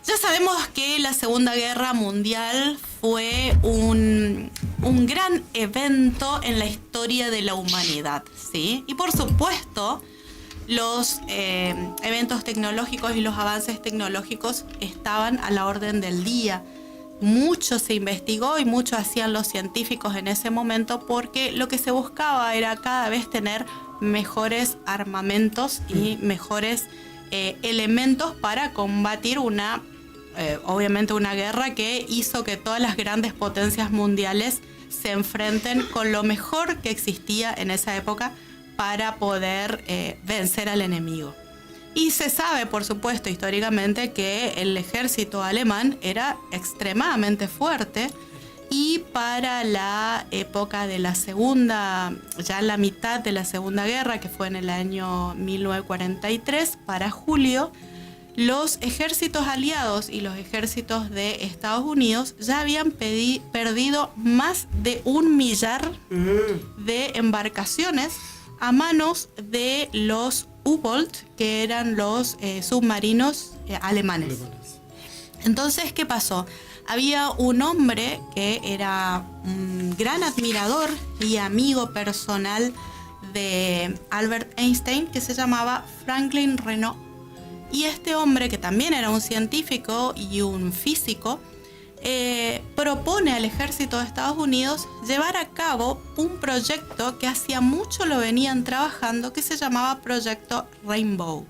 Ya sabemos que la Segunda Guerra Mundial fue un gran evento en la historia de la humanidad, ¿sí? Y por supuesto, los eventos tecnológicos y los avances tecnológicos estaban a la orden del día. Mucho se investigó y mucho hacían los científicos en ese momento porque lo que se buscaba era cada vez tener mejores armamentos y mejores elementos para combatir obviamente una guerra que hizo que todas las grandes potencias mundiales se enfrenten con lo mejor que existía en esa época para poder vencer al enemigo. Y se sabe, por supuesto, históricamente que el ejército alemán era extremadamente fuerte y para la época de la segunda, ya la mitad de la Segunda Guerra, que fue en el año 1943, para julio, los ejércitos aliados y los ejércitos de Estados Unidos ya habían perdido más de 1 millar de embarcaciones a manos de los U-Boot, que eran los submarinos alemanes. Entonces, ¿qué pasó? Había un hombre que era un gran admirador y amigo personal de Albert Einstein, que se llamaba Franklin Renault. Y este hombre, que también era un científico y un físico, propone al ejército de Estados Unidos llevar a cabo un proyecto que hacía mucho lo venían trabajando, que se llamaba Proyecto Rainbow.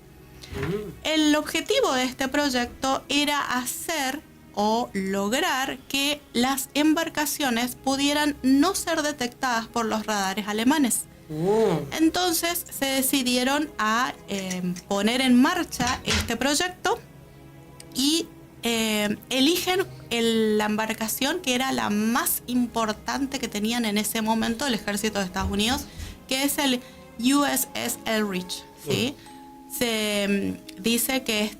El objetivo de este proyecto era hacer o lograr que las embarcaciones pudieran no ser detectadas por los radares alemanes. Entonces se decidieron a poner en marcha este proyecto y eligen la embarcación que era la más importante que tenían en ese momento el ejército de Estados Unidos, que es el USS Eldridge, ¿sí? Se dice que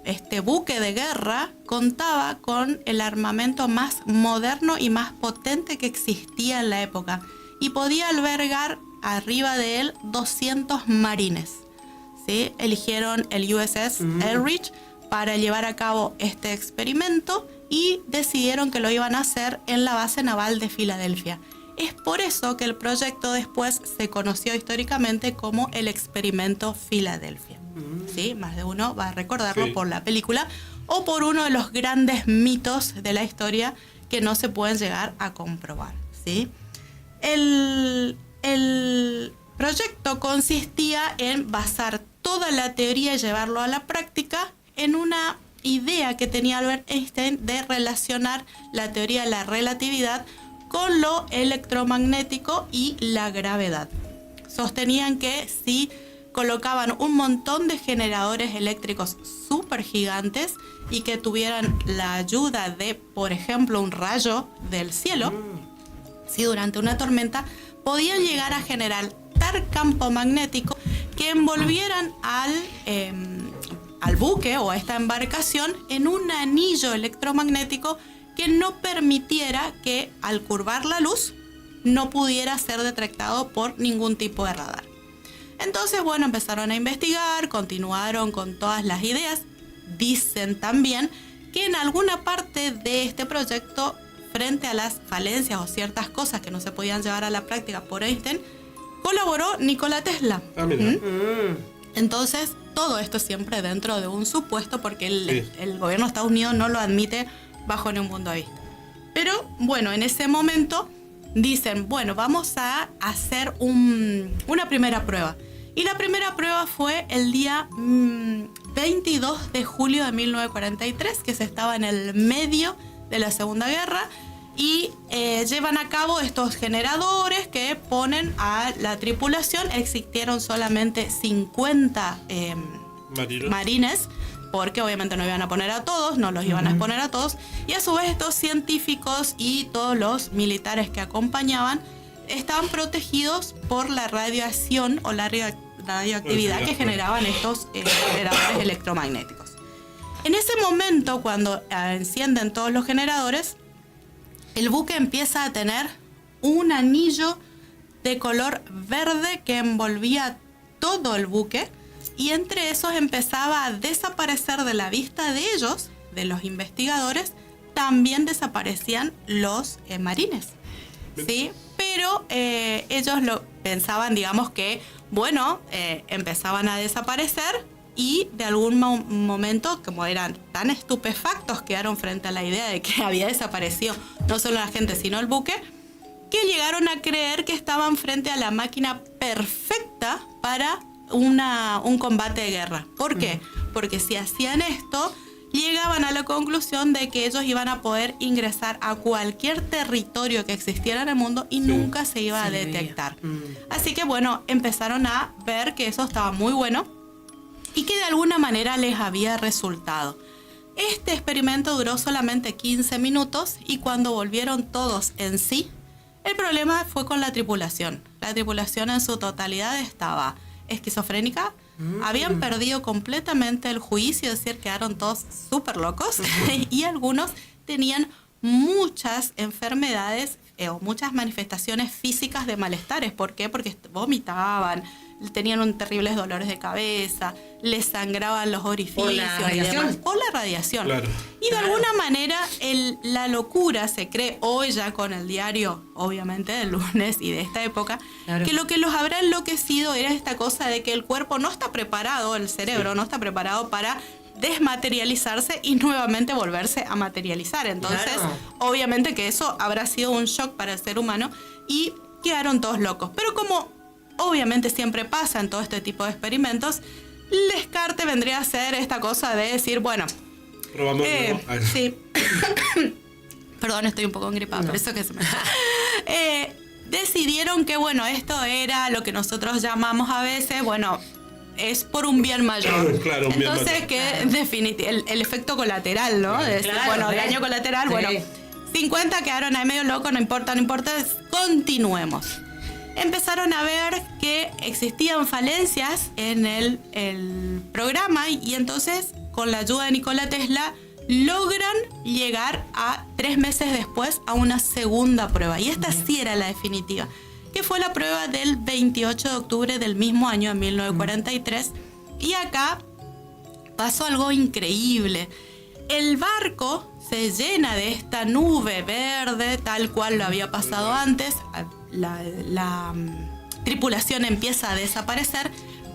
este buque de guerra contaba con el armamento más moderno y más potente que existía en la época y podía albergar arriba de él 200 marines, ¿sí? Eligieron el USS Eldridge para llevar a cabo este experimento y decidieron que lo iban a hacer en la base naval de Filadelfia. Es por eso que el proyecto después se conoció históricamente como el experimento Filadelfia. ¿Sí? Más de uno va a recordarlo por la película o por uno de los grandes mitos de la historia que no se pueden llegar a comprobar, ¿sí? El proyecto consistía en basar toda la teoría y llevarlo a la práctica en una idea que tenía Albert Einstein de relacionar la teoría de la relatividad con lo electromagnético y la gravedad. Sostenían que si colocaban un montón de generadores eléctricos súper gigantes y que tuvieran la ayuda de, por ejemplo, un rayo del cielo, si durante una tormenta, podían llegar a generar tal campo magnético que envolvieran al buque o a esta embarcación en un anillo electromagnético que no permitiera que al curvar la luz no pudiera ser detectado por ningún tipo de radar. Entonces, bueno, empezaron a investigar, continuaron con todas las ideas. Dicen también que en alguna parte de este proyecto, frente a las falencias o ciertas cosas que no se podían llevar a la práctica por Einstein, colaboró Nikola Tesla. Entonces, todo esto siempre dentro de un supuesto, porque el gobierno de Estados Unidos no lo admite bajo ningún punto de vista. Pero bueno, en ese momento dicen, bueno, vamos a hacer una primera prueba. Y la primera prueba fue el día 22 de julio de 1943, que se estaba en el medio de la Segunda Guerra, y llevan a cabo estos generadores que ponen a la tripulación. Existieron solamente 50 marines, porque obviamente no iban a poner a todos, no los iban a exponer a todos, y a su vez estos científicos y todos los militares que acompañaban estaban protegidos por la radiación o la radioactividad que generaban estos generadores electromagnéticos. En ese momento, cuando encienden todos los generadores, el buque empieza a tener un anillo de color verde que envolvía todo el buque y entre esos empezaba a desaparecer de la vista de ellos, de los investigadores, también desaparecían los marines, ¿sí? Pero ellos lo pensaban, digamos que, bueno, empezaban a desaparecer y de algún momento, como eran tan estupefactos, quedaron frente a la idea de que había desaparecido no solo la gente, sino el buque, que llegaron a creer que estaban frente a la máquina perfecta para un combate de guerra. ¿Por qué? Porque si hacían esto, llegaban a la conclusión de que ellos iban a poder ingresar a cualquier territorio que existiera en el mundo y nunca se iba a detectar. Así que bueno, empezaron a ver que eso estaba muy bueno y que de alguna manera les había resultado. Este experimento duró solamente 15 minutos y cuando volvieron todos en sí, el problema fue con la tripulación. La tripulación en su totalidad estaba esquizofrénica, habían perdido completamente el juicio, es decir, quedaron todos súper locos y algunos tenían muchas enfermedades o muchas manifestaciones físicas de malestares. ¿Por qué? Porque vomitaban, tenían terribles dolores de cabeza, les sangraban los orificios. ¿Por la radiación? Por la radiación. Claro. Y de alguna manera la locura se cree hoy ya con el diario, obviamente, del lunes y de esta época, claro, que lo que los habrá enloquecido era esta cosa de que el cuerpo no está preparado, el cerebro no está preparado para desmaterializarse y nuevamente volverse a materializar. Entonces, claro, obviamente que eso habrá sido un shock para el ser humano y quedaron todos locos. Pero como obviamente siempre pasa en todo este tipo de experimentos, el descarte vendría a ser esta cosa de decir, bueno, probamos sí. Perdón, estoy un poco engripada, por eso que se me... decidieron que, bueno, esto era lo que nosotros llamamos a veces, bueno, es por un bien mayor. Claro, un bien entonces, mayor. que definitivamente el efecto colateral, ¿no? De decir, claro, bueno, daño colateral, sí, bueno, 50 quedaron ahí medio locos, no importa, continuemos. Empezaron a ver que existían falencias en el programa y entonces, con la ayuda de Nikola Tesla, logran llegar a 3 meses después a una segunda prueba. Y esta sí era la definitiva, que fue la prueba del 28 de octubre del mismo año, en 1943. Y acá pasó algo increíble. El barco se llena de esta nube verde, tal cual lo había pasado antes. La tripulación empieza a desaparecer,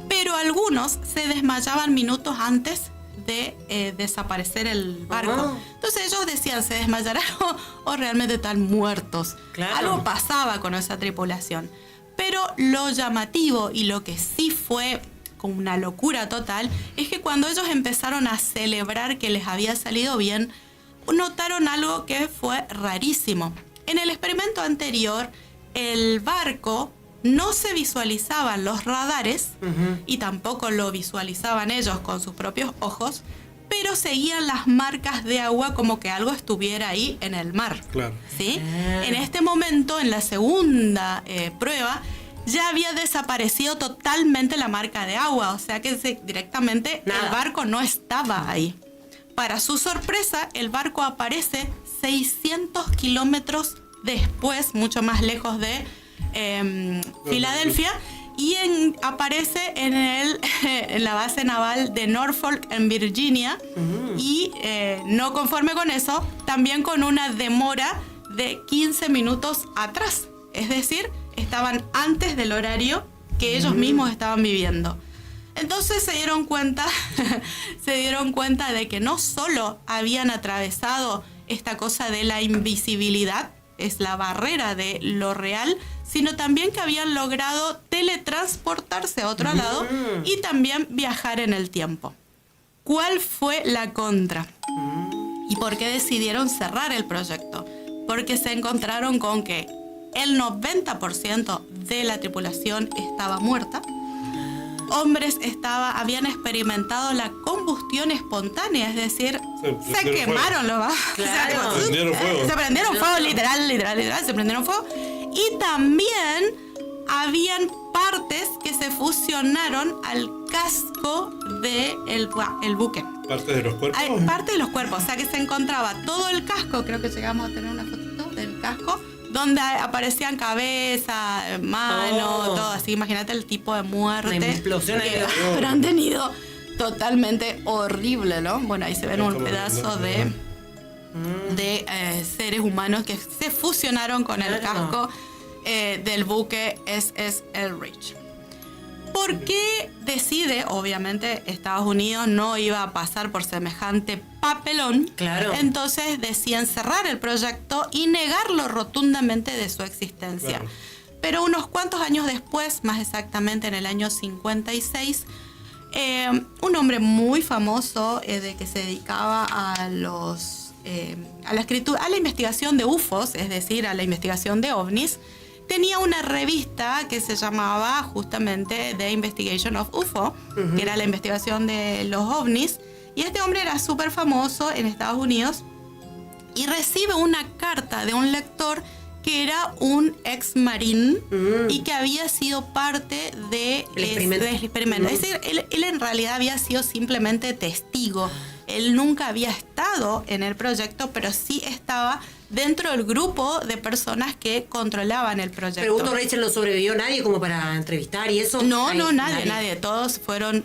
pero algunos se desmayaban minutos antes de desaparecer el barco. Entonces ellos decían, ¿se desmayarán o realmente están muertos? Claro. Algo pasaba con esa tripulación. Pero lo llamativo y lo que sí fue como una locura total es que cuando ellos empezaron a celebrar que les había salido bien, notaron algo que fue rarísimo. En el experimento anterior, el barco no se visualizaban los radares y tampoco lo visualizaban ellos con sus propios ojos, pero seguían las marcas de agua como que algo estuviera ahí en el mar. Claro. ¿Sí? En este momento, en la segunda prueba, ya había desaparecido totalmente la marca de agua, o sea que directamente el barco no estaba ahí. Para su sorpresa, el barco aparece 600 kilómetros después, mucho más lejos de Filadelfia, y aparece en la base naval de Norfolk, en Virginia, y no conforme con eso, también con una demora de 15 minutos atrás. Es decir, estaban antes del horario que ellos mismos estaban viviendo. Entonces se dieron cuenta de que no solo habían atravesado esta cosa de la invisibilidad, es la barrera de lo real, sino también que habían logrado teletransportarse a otro lado y también viajar en el tiempo. ¿Cuál fue la contra? ¿Y por qué decidieron cerrar el proyecto? Porque se encontraron con que el 90% de la tripulación estaba muerta. Hombres habían experimentado la combustión espontánea, es decir, se quemaron los vasos. Claro. Se prendieron fuego, literal, se prendieron fuego. Y también habían partes que se fusionaron al casco del buque. ¿Parte de los cuerpos? Parte de los cuerpos, o sea que se encontraba todo el casco, creo que llegamos a tener una fotito del casco, donde aparecían cabezas, manos, todo así. Imagínate el tipo de muerte Una explosión que ahí. habrán tenido. Totalmente horrible, ¿no? Bueno, ahí se ven un pedazo de seres humanos que se fusionaron con el casco del buque SS Elrich. ¿Por qué decide? Obviamente Estados Unidos no iba a pasar por semejante papelón. Claro. Entonces deciden cerrar el proyecto y negarlo rotundamente de su existencia. Claro. Pero unos cuantos años después, más exactamente en el año 56, un hombre muy famoso de que se dedicaba a la escritura, a la investigación de UFOs, es decir, a la investigación de ovnis, tenía una revista que se llamaba justamente The Investigation of UFO, que era la investigación de los ovnis, y este hombre era súper famoso en Estados Unidos y recibe una carta de un lector que era un ex marín y que había sido parte del experimento. Es decir, él en realidad había sido simplemente testigo. Él nunca había estado en el proyecto, pero sí estaba dentro del grupo de personas que controlaban el proyecto. Pregunto, Rachel, ¿no sobrevivió nadie como para entrevistar y eso? No, nadie. Todos fueron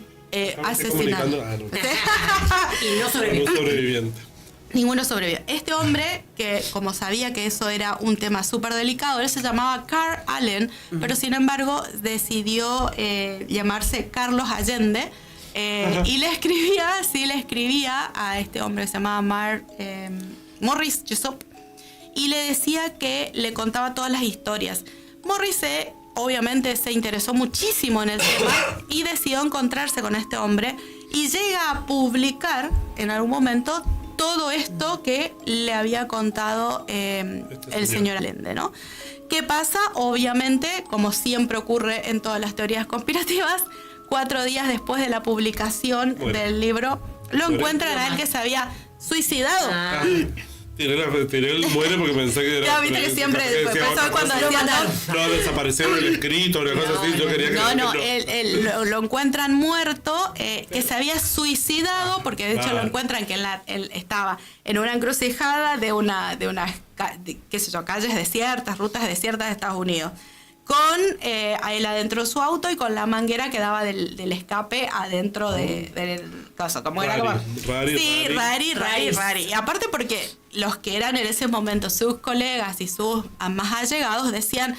asesinados. Y no sobrevivió. Un sobreviviente. Ninguno sobrevivió. Este hombre, que como sabía que eso era un tema súper delicado, él se llamaba Carl Allen, pero sin embargo decidió llamarse Carlos Allende, y le escribía a este hombre que se llamaba Morris Jessup, y le decía que le contaba todas las historias. Morris obviamente se interesó muchísimo en el tema y decidió encontrarse con este hombre y llega a publicar en algún momento todo esto que le había contado el señor Allende, ¿no? ¿Qué pasa? Obviamente, como siempre ocurre en todas las teorías conspirativas, 4 días después de la publicación del libro, lo encuentran a él que se había suicidado. Tiré el muere porque pensé que era... Ya viste que siempre pensó cuando decían... No, desapareció el escrito, una cosa así, yo quería que... Él lo encuentran muerto, que se había suicidado, porque de hecho lo encuentran que él estaba en una encrucijada de unas qué sé yo, calles desiertas, rutas desiertas de Estados Unidos, con a él adentro de su auto y con la manguera que daba del escape adentro del coso. Como era como... Rari. Y aparte porque los que eran en ese momento sus colegas y sus más allegados decían,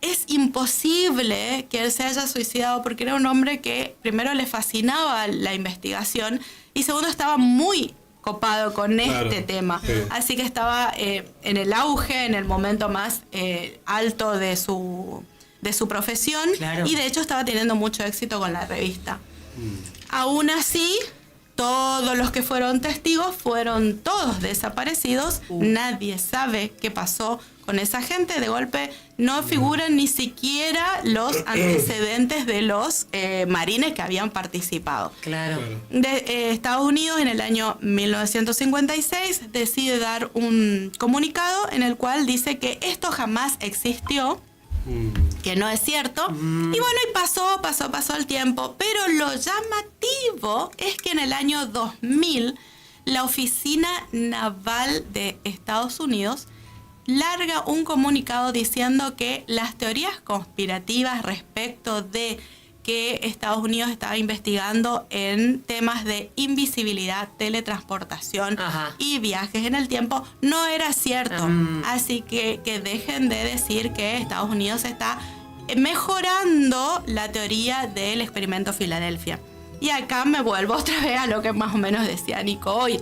es imposible que él se haya suicidado, porque era un hombre que primero le fascinaba la investigación y segundo estaba muy copado con este tema. Sí. Así que estaba en el auge, en el momento más alto de su profesión, y de hecho estaba teniendo mucho éxito con la revista. Aún así, todos los que fueron testigos fueron todos desaparecidos. Nadie sabe qué pasó con esa gente. De golpe no figuran ni siquiera los antecedentes de los marines que habían participado. Claro. Estados Unidos en el año 1956 decide dar un comunicado en el cual dice que esto jamás existió, que no es cierto. Y bueno, y pasó el tiempo. Pero lo llamativo es que en el año 2000 la Oficina Naval de Estados Unidos larga un comunicado diciendo que las teorías conspirativas respecto de que Estados Unidos estaba investigando en temas de invisibilidad, teletransportación y viajes en el tiempo no era cierto. Así que dejen de decir que Estados Unidos está mejorando la teoría del experimento Filadelfia. Y acá me vuelvo otra vez a lo que más o menos decía Nico hoy.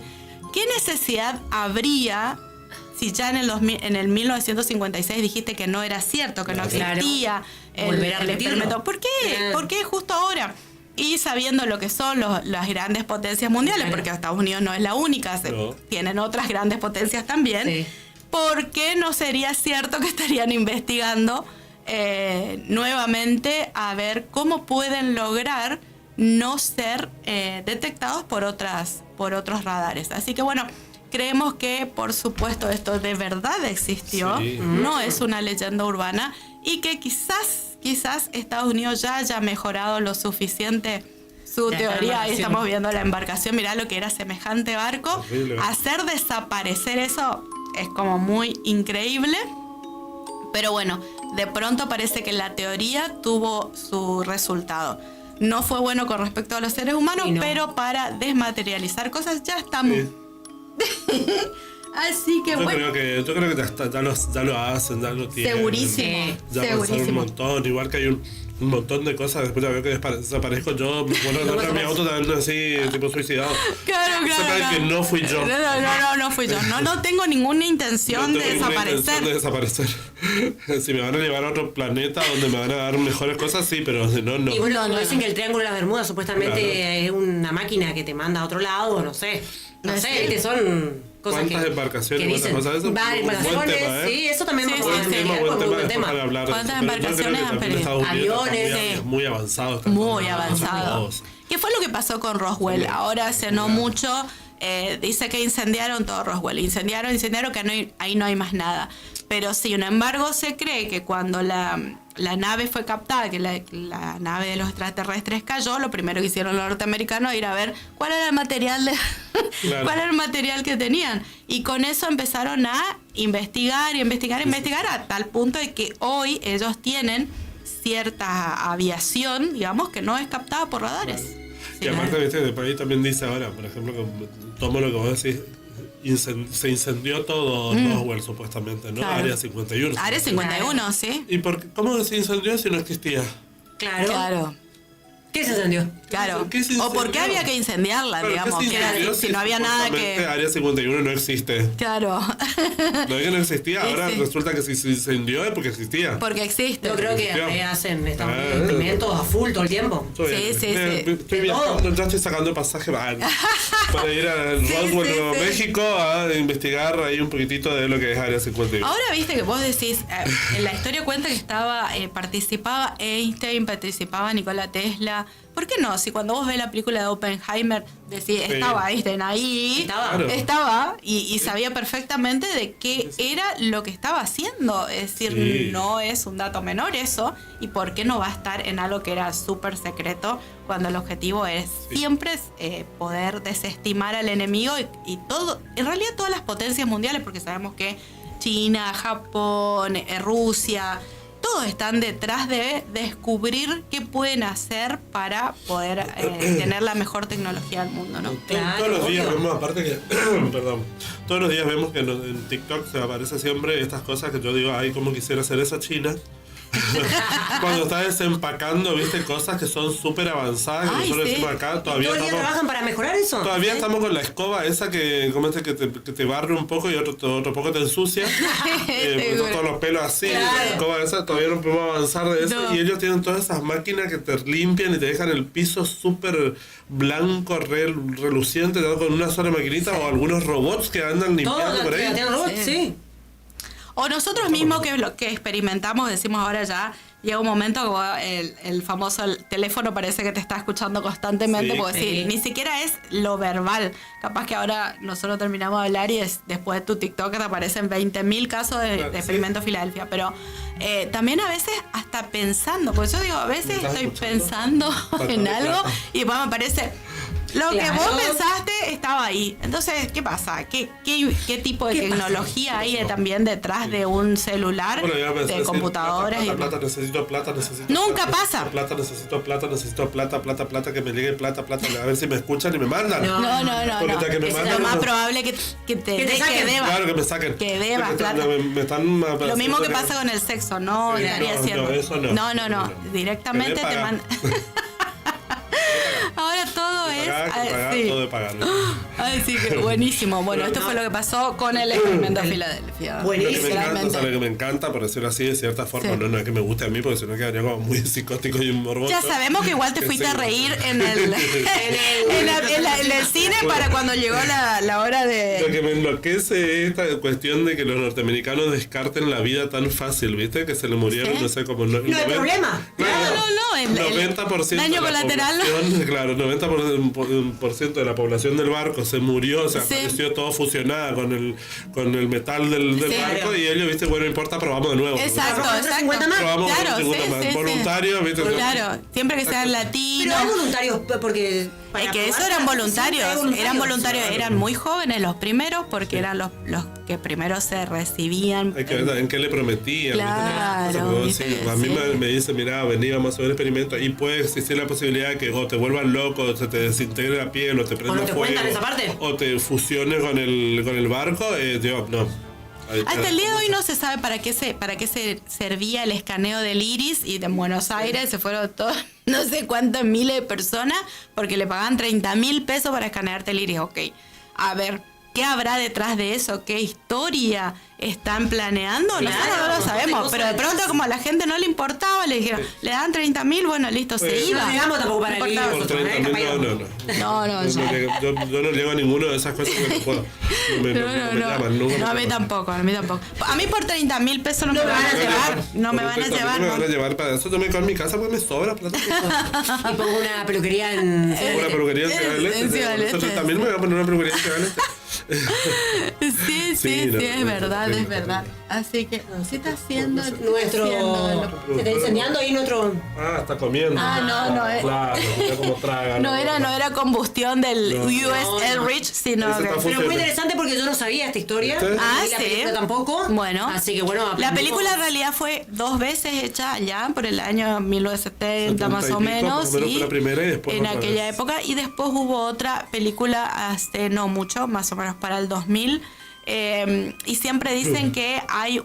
¿Qué necesidad habría si ya en el 1956 dijiste que no era cierto, que no existía el experimento? ¿Por qué? ¿Por qué justo ahora? Y sabiendo lo que son las grandes potencias mundiales, porque Estados Unidos no es la única, tienen otras grandes potencias también, ¿por qué no sería cierto que estarían investigando nuevamente a ver cómo pueden lograr no ser detectados por otros radares? Así que bueno, creemos que, por supuesto, esto de verdad existió, no es una leyenda urbana, y que quizás Estados Unidos ya haya mejorado lo suficiente su teoría. Ahí estamos viendo la embarcación, mirá lo que era semejante barco. Hacer desaparecer eso es como muy increíble. Pero bueno, de pronto parece que la teoría tuvo su resultado. No fue bueno con respecto a los seres humanos, no. pero para desmaterializar cosas ya estamos. Sí. Así que Yo bueno. creo que ya lo hacen, ya lo tienen. Segurísimo. Ya avanzaron un Segurísimo. montón, igual que hay un montón de cosas. Después ya veo que desaparezco yo. Bueno, no, mi auto también así, tipo suicidado. Claro. Sepan que no fui yo. No fui yo. No tengo ninguna intención No de tengo ninguna desaparecer. intención de desaparecer. Si me van a llevar a otro planeta donde me van a dar mejores cosas, sí, pero si no, no. Y bueno, No. dicen que el Triángulo de las Bermudas supuestamente Claro. es una máquina que te manda a otro lado, no sé. No Sí. sé, que son cosas ¿Cuántas que embarcaciones? que ¿Cuántas dicen. cosas? Eso es Varias un buen embarcaciones, tema, ¿eh? sí, eso también Sí, vamos a sí, sí. tener, Buen tema buen tema. para hablar. ¿Cuántas Pero yo creo embarcaciones que han también perdido? Estados Unidos Aviones, está sí. muy avanzado. Muy avanzado. ¿Qué fue lo que pasó con Roswell? Ahora hace no mucho dice que incendiaron todo Roswell. Incendiaron, que ahí no hay más nada. Pero sin embargo se cree que cuando la nave fue captada, que la nave de los extraterrestres cayó, lo primero que hicieron los norteamericanos era ir a ver cuál era el material Claro. cuál era el material que tenían. Y con eso empezaron a investigar a tal punto de que hoy ellos tienen cierta aviación, digamos, que no es captada por radares. Y aparte, viste, de por ahí también dice ahora, por ejemplo, que tomo lo que vos decís, se incendió todo Roswell, supuestamente, ¿no? Claro. Área 51. Área 51, ¿sí? ¿Y cómo se incendió si no existía? Claro. Claro. ¿Qué se encendió? Claro. ¿Por qué se ¿O por qué incendió? había que incendiarla, Claro, digamos? ¿qué se Que era- incendió si no había nada supuestamente que... Área 51 no existe. Claro. No es que no existía, Sí, ahora sí. resulta que si se incendió es porque existía. Porque existe. Yo creo que Existió. hacen Estados Ah. Unidos experimentos a full todo el tiempo. Estoy Sí, bien. sí, sí. Estoy De viajando, todo. ya estoy sacando pasaje para ir a Roswell, sí, Nuevo sí. México, a investigar ahí un poquitito de lo que es Área 51. Ahora viste que vos decís, en la historia cuenta que participaba Einstein, participaba Nikola Tesla. ¿Por qué no? Si cuando vos ves la película de Oppenheimer, decís, estaba Einstein ahí, Estaba. estaba y sabía perfectamente de qué era lo que estaba haciendo. Es decir, Sí. no es un dato menor eso. ¿Y por qué no va a estar en algo que era súper secreto cuando el objetivo es siempre poder desestimar al enemigo y todo, en realidad todas las potencias mundiales, porque sabemos que China, Japón, Rusia, todos están detrás de descubrir qué pueden hacer para poder tener la mejor tecnología del mundo, ¿no? Claro, Todos los días obvio. vemos, aparte que, perdón, todos los días vemos que en TikTok se aparece siempre estas cosas que yo digo, ay, cómo quisiera hacer esa China. Cuando está desempacando, viste, cosas que son súper avanzadas, que Ay, nosotros sí. decimos acá, todavía ¿Todo el día estamos... trabajan para mejorar eso? Todavía ¿Sí? estamos con la escoba esa que, ¿cómo es que te barre un poco y otro poco te ensucia? Porque son todos los pelos así, Claro. la escoba esa, todavía no podemos avanzar de eso. No. Y ellos tienen todas esas máquinas que te limpian y te dejan el piso súper blanco, reluciente, ¿no? Con una sola maquinita o algunos robots que andan limpiando Todo por ahí. tienen robots, Sí. sí. O nosotros mismos que lo que experimentamos, decimos ahora ya, llega un momento que el famoso teléfono parece que te está escuchando constantemente, Sí. porque sí, Sí. ni siquiera es lo verbal. Capaz que ahora nosotros terminamos de hablar y después de tu TikTok te aparecen 20.000 casos de Claro, experimento Filadelfia. Pero también a veces hasta pensando, porque yo digo, a veces ¿Me estás estoy escuchando? pensando Falta en de algo plata. y después me aparece... Lo que Claro. vos pensaste estaba ahí. Entonces, ¿qué pasa? ¿Qué tipo de ¿Qué pasa? tecnología hay también detrás de un celular, Bueno, ya pensé, de sí, computadoras? plata, necesito plata. Nunca plata, pasa. necesito plata, que me llegue plata, a ver si me escuchan y me mandan. No. No. Porque hasta que me Es mandan, lo más no. probable que te saquen. debas. Claro, que me saquen. Que debas Me están- plata. me están Lo mismo que pasa con el sexo, no Sí, estaría no, haciendo. no, eso no. No. Directamente Me te pagan. mandan. Ahora todo es. Pagar, sí. todo de pagar. Ay, sí, que buenísimo. Bueno, esto fue lo que pasó con el experimento de Filadelfia. Lo que me encanta, Literalmente. o sea, lo que me encanta, por decirlo así, de cierta forma, Sí. no es que me guste a mí, porque si no quedaría como muy psicótico y morboso. Ya sabemos que igual te Que fuiste sí. a reír en el cine para cuando llegó la hora Lo de... que me enloquece es esta cuestión de que los norteamericanos descarten la vida tan fácil, ¿viste? Que se le murieron, ¿Sí? no sé, como... No hay problema. No. El 90% daño de la colateral. población, claro, 90% de la población del barco se murió, se Sí. apareció todo fusionada con el metal del Sí. barco y ellos, ¿viste? Bueno, no importa, probamos de nuevo. Exacto, Otros exacto. 50 más. Probamos Claro, otro 50 más. sí. Voluntarios, ¿viste? Claro, siempre que sean Pero latinos. hay voluntarios, porque para Es que eso probar eran la- voluntarios, siempre eran voluntarios, Claro. eran muy jóvenes los primeros porque eran los que primero se recibían. Hay que ver en qué le prometían. Claro, ¿viste? Como viste si que a mí sí. me dice, mira, vení, vamos a hacer un experimento y puede existir la posibilidad de que o te vuelvan loco, o se te desintegre la piel, o te prenda no te fuego, cuentan esa parte. o te fusiones con el barco, digo, no. Hasta el día de hoy no se sabe para qué se servía el escaneo del iris y en Buenos Aires se fueron todos, no sé cuántos miles de personas porque le pagaban 30.000 pesos para escanearte el iris. Ok, a ver, ¿qué habrá detrás de eso? ¿Qué historia están planeando? Claro, Nosotros no lo un montón de sabemos, cosas pero de pronto detrás. como a la gente no le importaba, le dijeron, le dan 30.000, bueno, listo, se Pues, iba. no llegamos tampoco para No el importaba. iris. Por 30.000, No, ya. Yo no llego a ninguno de esas cosas que no puedo. No me llaman, nunca No, me a mí llaman. tampoco, a mí tampoco. A mí por 30.000 pesos no me van a llevar, no me van a llevar. Me van a no. llevar para eso. Yo me quedo en mi casa porque me sobra plata. Y pongo una peluquería en... Una peluquería en Ciudad del Este. En Ciudad del Este. También me voy a poner una peluquería en Ciudad del Este. Sí, Sí, no, es no, verdad, no, es no. verdad. Así que, ¿sí está haciendo? ¿Qué está Nuestro... haciendo? ¿Se está incendiando ahí nuestro...? Ah, está comiendo. Ah, no, Claro, mira cómo traga. no era combustión del No. USL No. Rich, sino Ese que... está Pero muy interesante porque yo no sabía esta historia. ¿Sí? Ah, Y la sí. película tampoco. Bueno. Así que bueno, La aprendimos. película en realidad fue 2 veces hecha ya por el año 1970 más 70 y o pico, menos, más o menos fue la primera y después en otra aquella vez. época, y después hubo otra película hace no mucho, más o menos para el 2000, y siempre dicen que hay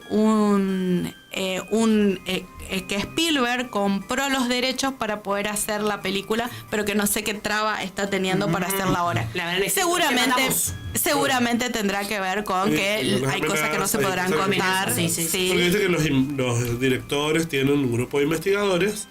que Spielberg compró los derechos para poder hacer la película, pero que no sé qué traba está teniendo para hacerla ahora. La verdad es que Seguramente, te matamos. seguramente tendrá que ver con Sí, que las hay cosas que no se amenazas, podrán hay cosas que- contar. Sí, sí, sí. Porque viste que los directores tienen un grupo de investigadores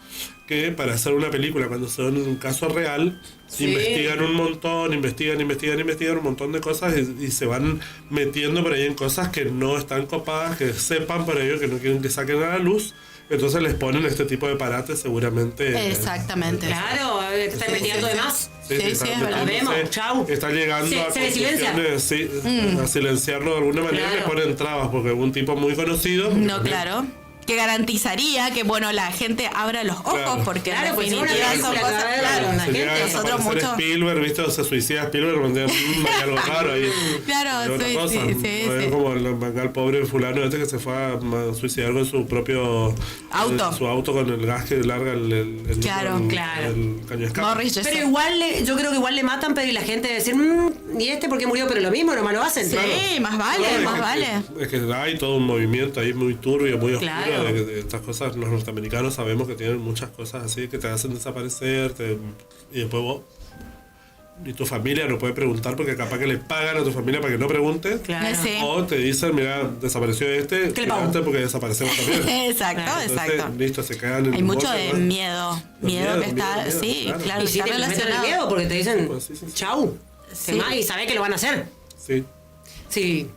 que para hacer una película, cuando son un caso real, Sí. investigan un montón, investigan un montón de cosas y se van metiendo por ahí en cosas que no están copadas, que sepan por ello, que no quieren que saquen a la luz. Entonces les ponen este tipo de parates seguramente. Exactamente. Claro, te está investigando de más. Sí, sí, están es verdad. metiéndose, Vemos, chau. Está llegando Se- a se silencia. conclusiones, sí, a silenciarlo de alguna manera, Claro. le ponen trabas, porque un tipo muy conocido. No, claro. Que garantizaría que, bueno, la gente abra los ojos, Claro. porque Claro, en pues, una definitiva son película, cosas. claro, Claro, la Se llega a gente, nosotros desaparecer mucho. Spielberg, ¿viste? O se suicida Spielberg, hay algo raro ahí. Claro, Es una sí, cosa, sí, no es sí. como el pobre fulano este que se fue a suicidar con su propio Auto. su auto con el gas que larga el Claro, claro. el caño de escape. Morris Jesup. Pero igual, yo creo que igual le matan, pero y la gente debe decir, ¿y este por qué murió? Pero lo mismo, nomás lo hacen. Sí, más vale, No, más vale. Es que hay todo un movimiento ahí muy turbio, muy oscuro Claro. de estas cosas. Los norteamericanos sabemos que tienen muchas cosas así que te hacen desaparecer y después vos y tu familia no puede preguntar porque capaz que le pagan a tu familia para que no preguntes. Claro. Sí. O te dicen, mira, desapareció este, ¿Qué le pago? quédate porque desaparecemos también. Exacto, Claro. Entonces, exacto. listo, se cagan en Hay el mucho bote, de ¿no? miedo. Miedo que está, miedo, sí, claro. claro, Y si está te meten el relacionado. miedo porque te dicen, Pues sí, sí, sí. chau. Sí. Y sabés que lo van a hacer. Sí. Sí.